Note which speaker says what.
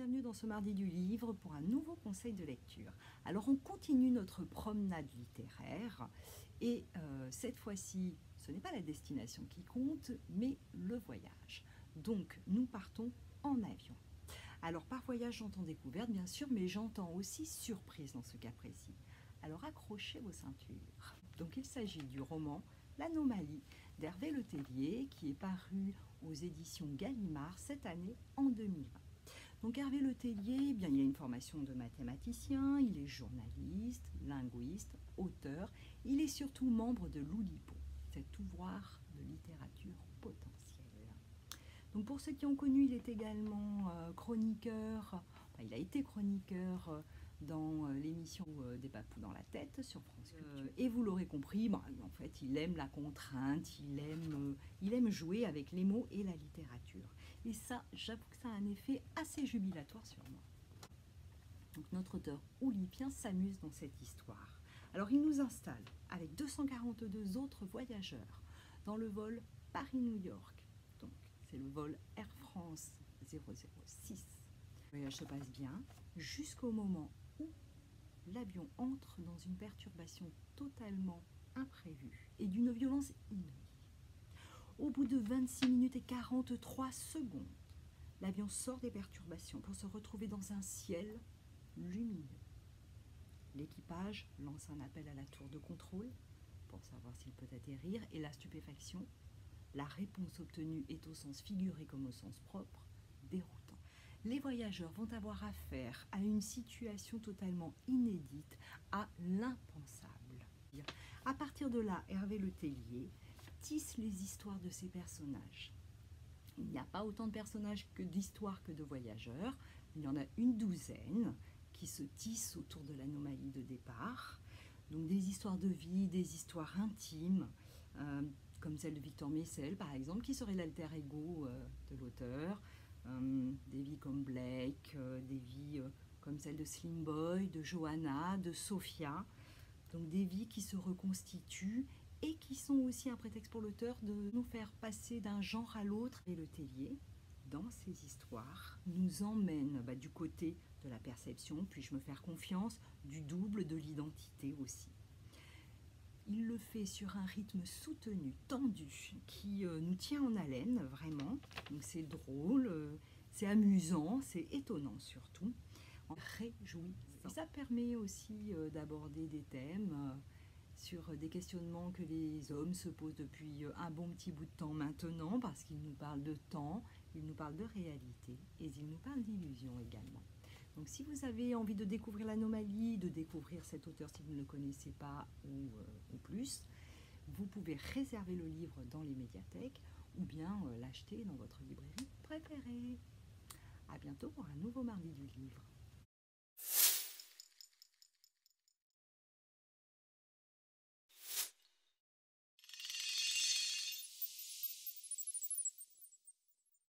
Speaker 1: bienvenue dans ce mardi du livre pour un nouveau conseil de lecture. Alors on continue notre promenade littéraire et cette fois-ci ce n'est pas la destination qui compte mais le voyage. Donc nous partons en avion. Alors par voyage j'entends découverte bien sûr, mais j'entends aussi surprise dans ce cas précis. Alors accrochez vos ceintures. Donc il s'agit du roman L'Anomalie d'Hervé Letellier qui est paru aux éditions Gallimard cette année en 2020. Donc Hervé Letellier, eh bien, il a une formation de mathématicien, il est journaliste, linguiste, auteur, il est surtout membre de l'Oulipo, cet ouvroir de littérature potentielle. Donc pour ceux qui ont connu, il est également chroniqueur, enfin, il a été chroniqueur dans l'émission des Papous dans la tête sur France Culture. Et vous l'aurez compris, bah, en fait, il aime la contrainte, il aime jouer avec les mots et la littérature. Et ça, j'avoue que ça a un effet assez jubilatoire sur moi. Donc notre auteur oulipien s'amuse dans cette histoire. Alors il nous installe avec 242 autres voyageurs dans le vol Paris-New York. Donc c'est le vol Air France 006. Le voyage se passe bien jusqu'au moment où l'avion entre dans une perturbation totalement imprévue et d'une violence inouïe. Au bout de 26 minutes et 43 secondes, l'avion sort des perturbations pour se retrouver dans un ciel lumineux. L'équipage lance un appel à la tour de contrôle pour savoir s'il peut atterrir et la stupéfaction, la réponse obtenue est au sens figuré comme au sens propre, déroutant. Les voyageurs vont avoir affaire à une situation totalement inédite, à l'impensable. À partir de là, Hervé Letellier tisse les histoires de ces personnages. Il n'y a pas autant de personnages que d'histoires que de voyageurs. Il y en a une douzaine qui se tissent autour de l'anomalie de départ. Donc des histoires de vie, des histoires intimes, comme celle de Victor Messel par exemple, qui serait l'alter ego de l'auteur. Des vies comme Blake, des vies comme celle de Slim Boy, de Johanna, de Sophia. Donc des vies qui se reconstituent et qui sont aussi un prétexte pour l'auteur de nous faire passer d'un genre à l'autre. Et Letellier, dans ces histoires, nous emmène du côté de la perception, puis-je me faire confiance, du double, de l'identité aussi. Il le fait sur un rythme soutenu, tendu, qui nous tient en haleine, vraiment. Donc c'est drôle, c'est amusant, c'est étonnant surtout, réjouissant. Et ça permet aussi d'aborder des thèmes sur des questionnements que les hommes se posent depuis un bon petit bout de temps maintenant, parce qu'ils nous parlent de temps, ils nous parlent de réalité, et ils nous parlent d'illusion également. Donc si vous avez envie de découvrir l'anomalie, de découvrir cet auteur si vous ne le connaissez pas ou plus, vous pouvez réserver le livre dans les médiathèques ou bien l'acheter dans votre librairie préférée. À bientôt pour un nouveau mardi du livre.